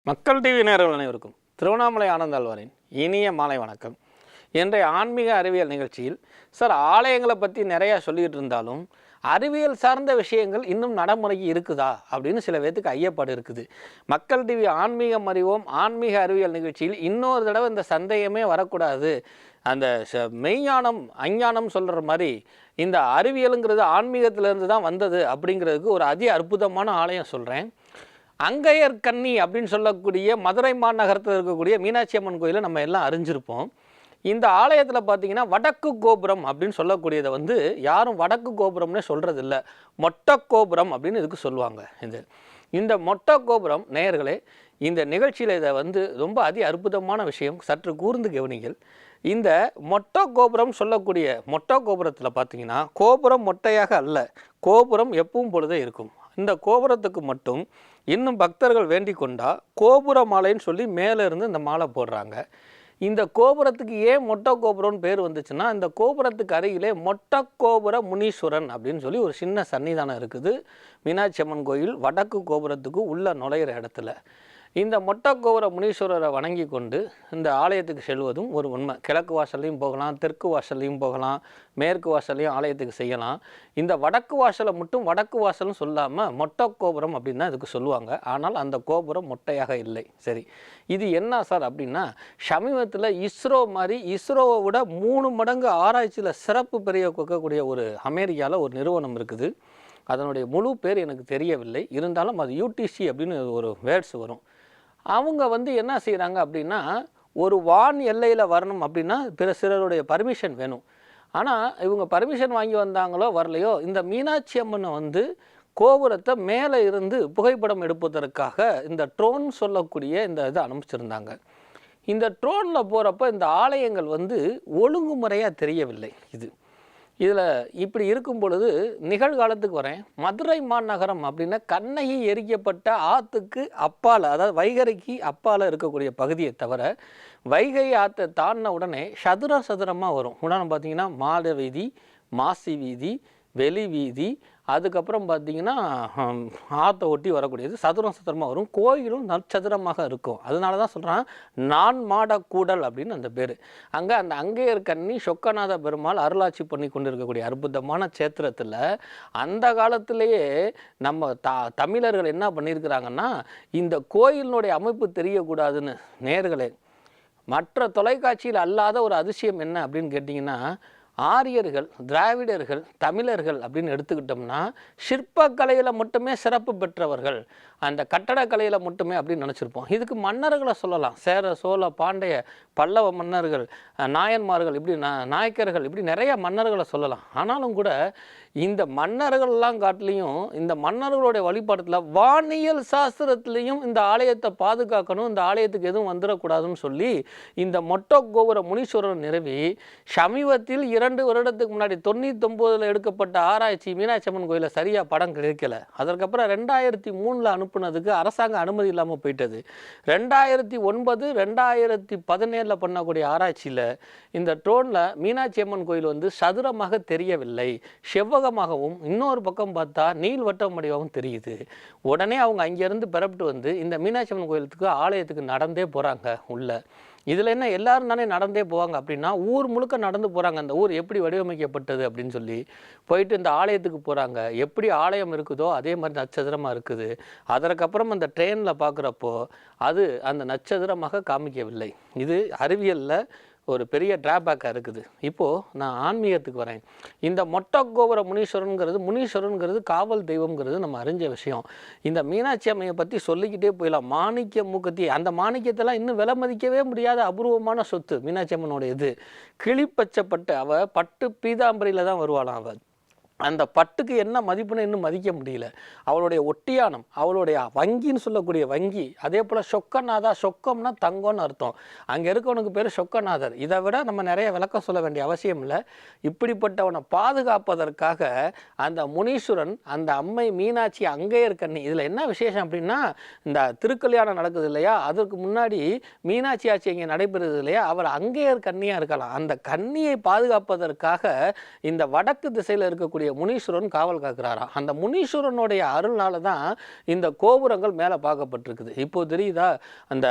மக்கள் டிவி நேயர்கள் அனைவருக்கும் திருவண்ணாமலை ஆனந்தாழ்வாரின் இனிய மாலை வணக்கம். இன்றைய ஆன்மீக அறிவியல் நிகழ்ச்சியில் சார் ஆலயங்களை பற்றி நிறையா சொல்லிகிட்டு இருந்தாலும் அறிவியல் சார்ந்த விஷயங்கள் இன்னும் நடைமுறைக்கு இருக்குதா அப்படின்னு சில பேர்த்துக்கு ஐயப்பாடு இருக்குது. மக்கள் டிவி ஆன்மீகம் அறிவோம் ஆன்மீக அறிவியல் நிகழ்ச்சியில் இன்னொரு தடவை இந்த சந்தேகமே வரக்கூடாது. அந்த மெய்ஞானம் அஞ்ஞானம் சொல்கிற மாதிரி இந்த அறிவியலுங்கிறது ஆன்மீகத்திலேருந்து தான் வந்தது அப்படிங்கிறதுக்கு ஒரு அதி அற்புதமான ஆலயம் சொல்கிறேன். அங்கையர் கன்னி அப்படின்னு சொல்லக்கூடிய மதுரை மாநகரத்தில் இருக்கக்கூடிய மீனாட்சி அம்மன் கோயிலை நம்ம எல்லாம் அறிஞ்சிருப்போம். இந்த ஆலயத்தில் பார்த்தீங்கன்னா வடக்கு கோபுரம் அப்படின்னு சொல்லக்கூடியதை யாரும் வடக்கு கோபுரம்னே சொல்கிறது இல்லை, மொட்டை கோபுரம் அப்படின்னு இதுக்கு சொல்லுவாங்க. இந்த மொட்டை கோபுரம் நேயர்களே, இந்த நிகழ்ச்சியில் இதை ரொம்ப அதி அற்புதமான விஷயம், சற்று கூர்ந்து கவனிங்கள். இந்த மொட்டை கோபுரம் சொல்லக்கூடிய மொட்டை கோபுரத்தில் பார்த்தீங்கன்னா கோபுரம் மொட்டையாக அல்ல, கோபுரம் எப்பவும் பொழுதே இருக்கும். இந்த கோபுரத்துக்கு மட்டும் இன்னும் பக்தர்கள் வேண்டிக் கொண்டா கோபுர மாலைன்னு சொல்லி மேலே இருந்து இந்த மாலை போடுறாங்க. இந்த கோபுரத்துக்கு ஏன் மொட்டை கோபுரம்னு பேர் வந்துச்சுன்னா, இந்த கோபுரத்துக்கு அருகிலே மொட்டை கோபுர முனீஸ்வரன் அப்படின்னு சொல்லி ஒரு சின்ன சன்னிதானம் இருக்குது மீனாட்சி அம்மன் கோயில் வடக்கு கோபுரத்துக்கு உள்ள நுழையிற இடத்துல. இந்த மொட்டை கோபுர முனீஸ்வரரை வணங்கி கொண்டு இந்த ஆலயத்துக்கு செல்வதும் ஒரு உண்மை. கிழக்கு வாசல்லையும் போகலாம், தெற்கு வாசல்லையும் போகலாம், மேற்கு வாசல்லையும் ஆலயத்துக்கு செய்யலாம். இந்த வடக்கு வாசலை மட்டும் வடக்கு வாசல்னு சொல்லாமல் மொட்டை கோபுரம் அப்படின்னு தான் இதுக்கு சொல்லுவாங்க. ஆனால் அந்த கோபுரம் மொட்டையாக இல்லை. சரி, இது என்ன சார் அப்படின்னா, சமீபத்தில் இஸ்ரோ மாதிரி இஸ்ரோவை விட 3 மடங்கு ஆராய்ச்சியில் சிறப்பு பெரிய கொடுக்கக்கூடிய ஒரு அமெரிக்காவில் ஒரு நிறுவனம் இருக்குது. அதனுடைய முழு பேர் எனக்கு தெரியவில்லை, இருந்தாலும் அது யூடிசி அப்படின்னு ஒரு வேர்ட்ஸ் வரும். அவங்க என்ன செய்கிறாங்க அப்படின்னா, ஒரு வான் எல்லையில் வரணும் அப்படின்னா சிலருடைய பர்மிஷன் வேணும். ஆனால் இவங்க பர்மிஷன் வாங்கி வந்தாங்களோ வரலையோ, இந்த மீனாட்சி அம்மனை கோபுரத்தை மேலே இருந்து புகைப்படம் எடுப்பதற்காக இந்த ட்ரோன் சொல்லக்கூடிய இந்த இதை அனுப்பிச்சிருந்தாங்க. இந்த ட்ரோனில் போகிறப்ப இந்த ஆலயங்கள் ஒழுங்குமுறையாக தெரியவில்லை. இதில் இப்படி இருக்கும் பொழுது நிகழ்காலத்துக்கு வரேன். மதுரை மாநகரம் அப்படின்னா கண்ணகி எரிக்கப்பட்ட ஆற்றுக்கு அப்பால், அதாவது வைகரைக்கு அப்பால் இருக்கக்கூடிய பகுதியை தவிர வைகை ஆற்றை தாண்டின உடனே சதுரமாக வரும். உடனே பார்த்திங்கன்னா மாட வீதி, மாசி வீதி, வெளி வீதி, அதுக்கப்புறம் பார்த்திங்கன்னா ஆற்றை ஒட்டி வரக்கூடியது சதுரமாக வரும். கோயிலும் நற்சதுரமாக இருக்கும். அதனால தான் சொல்கிறான் நான் மாட கூடல் அப்படின்னு அந்த பேர். அங்கே அந்த அங்கையர் கன்னி சொக்கநாத பெருமாள் அருளாட்சி பண்ணி கொண்டு இருக்கக்கூடிய அற்புதமான சேத்திரத்தில் அந்த காலத்திலேயே நம்ம தமிழர்கள் என்ன பண்ணியிருக்கிறாங்கன்னா, இந்த கோயிலினுடைய அமைப்பு தெரியக்கூடாதுன்னு நேயர்களே, மற்ற தொலைக்காட்சியில் அல்லாத ஒரு அதிசயம் என்ன அப்படின்னு கேட்டிங்கன்னா, ஆரியர்கள், திராவிடர்கள், தமிழர்கள் அப்படின்னு எடுத்துக்கிட்டோம்னா சிற்பக்கலையில் மட்டுமே சிறப்பு பெற்றவர்கள், அந்த கட்டடக்கலையில் மட்டுமே அப்படின்னு நினச்சிருப்போம். இதுக்கு மன்னர்களை சொல்லலாம். சேர, சோழ, பாண்டிய, பல்லவ மன்னர்கள், நாயன்மார்கள், இப்படி நாயக்கர்கள், இப்படி நிறைய மன்னர்களை சொல்லலாம். ஆனாலும் கூட இந்த மன்னர்கள்லாம் காட்டிலையும் இந்த மன்னர்களுடைய வழிபாட்டத்தில் வானியல் சாஸ்திரத்துலேயும் இந்த ஆலயத்தை பாதுகாக்கணும், இந்த ஆலயத்துக்கு எதுவும் வந்துடக்கூடாதுன்னு சொல்லி இந்த மொட்டை கோபுர முனீஸ்வரர் நிறுவி சமீபத்தில் 2 வருடத்துக்கு முன்னாடி 99 எடுக்கப்பட்ட ஆராய்ச்சி மீனாட்சி அம்மன் கோயிலில் சரியாக படம் கிடைக்கல. அதற்கப்புறம் 2003 அனுப்புனதுக்கு அரசாங்க அனுமதி இல்லாமல் போயிட்டது. 2009, 2017 பண்ணக்கூடிய ஆராய்ச்சியில் இந்த ட்ரோனில் மீனாட்சி அம்மன் கோயில் சதுரமாக தெரியவில்லை, செவ்வகமாகவும், இன்னொரு பக்கம் பார்த்தா நீள்வட்டம் வடிவாகவும் தெரியுது. உடனே அவங்க அங்கேருந்து பிறப்பிட்டு இந்த மீனாட்சி அம்மன் கோயிலுக்கு ஆலயத்துக்கு நடந்தே போகிறாங்க உள்ள. இதில் என்ன, எல்லாரும் தானே நடந்தே போவாங்க அப்படின்னா ஊர் முழுக்க நடந்து போகிறாங்க. அந்த ஊர் எப்படி வடிவமைக்கப்பட்டது அப்படின்னு சொல்லி போயிட்டு இந்த ஆலயத்துக்கு போகிறாங்க. எப்படி ஆலயம் இருக்குதோ அதே மாதிரி நட்சத்திரமாக இருக்குது. அதற்கப்புறம் அந்த ட்ரெயினில் பார்க்குறப்போ அது அந்த நட்சத்திரமாக காமிக்கவில்லை. இது அறிவியலில் ஒரு பெரிய டிராபேக்காக இருக்குது. இப்போது நான் ஆன்மீகத்துக்கு வரேன். இந்த மொட்டை கோபுர முனீஸ்வரனுங்கிறது காவல் தெய்வம்ங்கிறது நம்ம அறிஞ்ச விஷயம். இந்த மீனாட்சி அம்மையை பற்றி சொல்லிக்கிட்டே போயிடலாம். மாணிக்க மூக்கத்தி, அந்த மாணிக்கத்தெல்லாம் இன்னும் விலை மதிக்கவே முடியாத அபூர்வமான சொத்து மீனாட்சி அம்மனுடைய. கிளிப்பச்சப்பட்டு அவள் பட்டு பீதாம்பரியில் தான் வருவாளாம். அவள் அந்த பட்டுக்கு என்ன மதிப்புன்னு இன்னும் மதிக்க முடியல. அவளுடைய ஒட்டியானம், அவளுடைய வங்கின்னு சொல்லக்கூடிய வங்கி, அதே போல் சொக்கநாதா, சொக்கம்னா தங்கம்னு அர்த்தம். அங்கே இருக்கவனுக்கு பேர் சொக்கநாதர். இதை விட நம்ம நிறைய விளக்கம் சொல்ல வேண்டிய அவசியம் இல்லை. இப்படிப்பட்டவனை பாதுகாப்பதற்காக அந்த முனீஸ்வரன், அந்த அம்மை மீனாட்சி அங்கையர் கன்னி. இதில் என்ன விசேஷம் அப்படின்னா, இந்த திருக்கல்யாணம் நடக்குது இல்லையா, அதற்கு முன்னாடி மீனாட்சி ஆட்சி இங்கே நடைபெறுது இல்லையா, அவர் அங்கையர் கன்னியாக இருக்கலாம். அந்த கன்னியை பாதுகாப்பதற்காக இந்த வடக்கு திசையில் இருக்கக்கூடிய இருக்கக்கூடிய முனீஸ்வரன் காவல் காக்கிறாராம். அந்த முனீஸ்வரனுடைய அருள்னால தான் இந்த கோபுரங்கள் மேலே பார்க்கப்பட்டிருக்குது. இப்போ தெரியுதா அந்த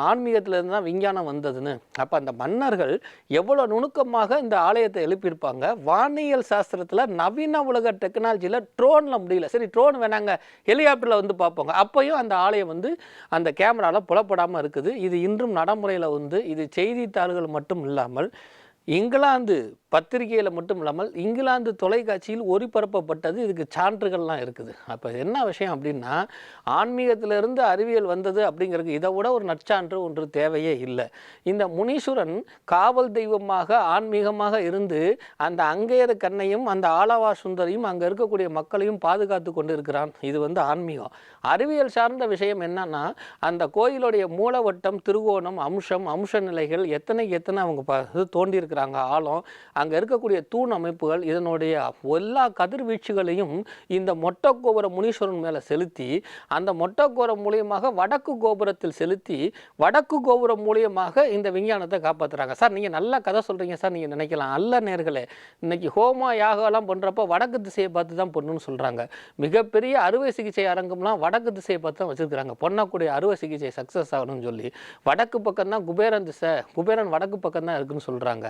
ஆன்மீகத்திலேருந்து தான் விஞ்ஞானம் வந்ததுன்னு. அப்போ அந்த மன்னர்கள் எவ்வளோ நுணுக்கமாக இந்த ஆலயத்தை எழுப்பியிருப்பாங்க. வானியல் சாஸ்திரத்தில் நவீன உலக டெக்னாலஜியில் ட்ரோனில் முடியல, சரி ட்ரோன் வேணாங்க, ஹெலிகாப்டரில் வந்து பார்ப்போங்க, அப்போயும் அந்த ஆலயம் வந்து அந்த கேமராவில் புலப்படாமல் இருக்குது. இது இன்றும் நடைமுறையில் வந்து இது செய்தித்தாள்கள் மட்டும் இல்லாமல் இங்கிலாந்து பத்திரிகையில் மட்டும் இல்லாமல் இங்கிலாந்து தொலைக்காட்சியில் ஒளிபரப்பப்பட்டது. இதுக்கு சான்றுகள்லாம் இருக்குது. அப்போ என்ன விஷயம் அப்படின்னா, ஆன்மீகத்திலிருந்து அறிவியல் வந்தது அப்படிங்கிறதுக்கு இதை விட ஒரு நற்சான்று ஒன்று தேவையே இல்லை. இந்த முனீஸ்வரன் காவல் தெய்வமாக ஆன்மீகமாக இருந்து அந்த அங்கேயர் கண்ணையும் அந்த ஆலவா சுந்தரையும் அங்கே இருக்கக்கூடிய மக்களையும் பாதுகாத்து கொண்டு இருக்கிறான். இது வந்து ஆன்மீகம். அறிவியல் சார்ந்த விஷயம் என்னன்னா, அந்த கோயிலுடைய மூலவட்டம், திருகோணம், அம்ச நிலைகள் எத்தனை அவங்க தோண்டியிருக்கிறாங்க, ஆழம், அங்கே இருக்கக்கூடிய தூண் அமைப்புகள், இதனுடைய எல்லா கதிர்வீச்சுகளையும் இந்த மொட்டக்கோபுர முனீஸ்வரன் மேலே செலுத்தி அந்த மொட்டக்கோபுரம் மூலியமாக வடக்கு கோபுரத்தில் செலுத்தி வடக்கு கோபுரம் மூலியமாக இந்த விஞ்ஞானத்தை காப்பாற்றுறாங்க. சார் நீங்கள் நல்லா கதை சொல்கிறீங்க சார், நீங்கள் நினைக்கலாம். அல்ல நேர்களே, இன்னைக்கு ஹோமா யாகெல்லாம் பண்ணுறப்ப வடக்கு திசையை பார்த்து தான் பண்ணணும்னு சொல்கிறாங்க. மிகப்பெரிய அறுவை சிகிச்சை அரங்கம்லாம் வடக்கு திசையை பார்த்து தான் வச்சுருக்கிறாங்க. பண்ணக்கூடிய அறுவை சிகிச்சை சக்ஸஸ் ஆகணும்னு சொல்லி வடக்கு பக்கம் தான் குபேரன் திசை, குபேரன் வடக்கு பக்கம் தான் இருக்குன்னு சொல்கிறாங்க.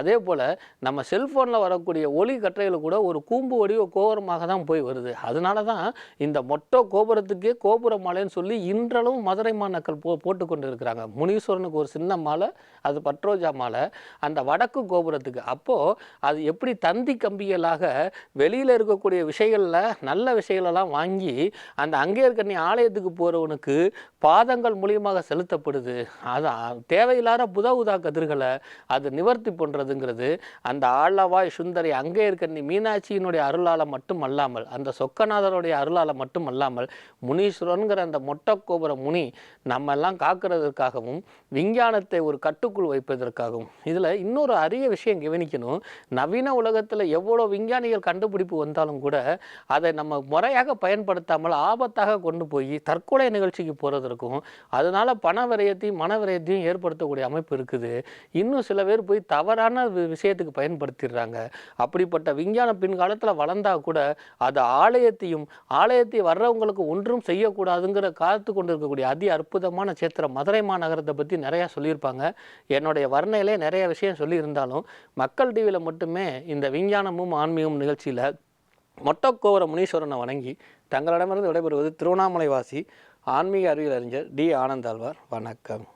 அதே போல் நம்ம செல்ஃபோனில் வரக்கூடிய ஒளி கற்றைகள் கூட ஒரு கூம்பு வடிவ கோபுரமாக தான் போய் வருது. அதனால தான் இந்த மொட்டை கோபுரத்துக்கே கோபுர மாலைன்னு சொல்லி இன்றளவும் மதுரை மாநக்கள் போட்டு கொண்டு இருக்கிறாங்க. முனீஸ்வரனுக்கு ஒரு சின்ன மாலை, அது பட்ரோஜா மாலை அந்த வடக்கு கோபுரத்துக்கு. அப்போது அது எப்படி தந்தி கம்பிகளாக வெளியில் இருக்கக்கூடிய விஷயங்களில் நல்ல விஷயங்களெல்லாம் வாங்கி அந்த அங்கேயர்கண்ணி ஆலயத்துக்கு போகிறவனுக்கு பாதங்கள் மூலியமாக செலுத்தப்படுது. அது தேவையில்லாத புதவுதா கதிர்களை அது நிவர்த்தி பண்ணுறதுங்கிறது அந்த ஆலவாய் சுந்தரி அங்கேயர்கண்ணி மீனாட்சியினுடைய அருளால் மட்டும் அல்லாமல், அந்த சொக்கநாதருடைய அருளால் மட்டும் அல்லாமல், முனீஸ்வரன்கிற அந்த மொட்டக்கோபுர முனி நம்ம எல்லாம் காக்கிறதுக்காகவும் விஞ்ஞானத்தை ஒரு கட்டுக்குள் வைப்பதற்காகவும். இதில் இன்னொரு அரிய விஷயம் கவனிக்கணும். நவீன உலகத்தில் எவ்வளோ விஞ்ஞானிகள் கண்டுபிடிப்பு வந்தாலும் கூட அதை நம்ம முறையாக பயன்படுத்தாமல் ஆபத்தாக கொண்டு போய் தற்கொலை நிகழ்ச்சிக்கு போகிறதுக்கும் அதனால் பண விரயத்தையும் மன விரயத்தையும் ஏற்படுத்தக்கூடிய அமைப்பு இருக்குது. இன்னும் சில பேர் போய் தவறான விஷயத்துக்கு பயன்படுத்திடுறாங்க. அப்படிப்பட்ட விஞ்ஞானம் பின்காலத்தில் வளர்ந்தா கூட அது ஆலயத்தை வர்றவங்களுக்கு ஒன்றும் செய்யக்கூடாதுங்கிற காத்து கொண்டு இருக்கக்கூடிய அதி அற்புதமான சேத்திரம் மதுரை மாநகரத்தை பற்றி நிறையா சொல்லியிருப்பாங்க. என்னுடைய வர்ணையிலே நிறைய விஷயம் சொல்லியிருந்தாலும் மக்கள் டிவியில் மட்டுமே இந்த விஞ்ஞானமும் ஆன்மீகம் நிகழ்ச்சியில் மொட்டக்கோபுர முனீஸ்வரனை வணங்கி தங்களிடமிருந்து விடைபெறுவது திருவண்ணாமலை வாசி ஆன்மீக அறிவியல் அறிஞர் டி. ஆனந்தாழ்வார். வணக்கம்.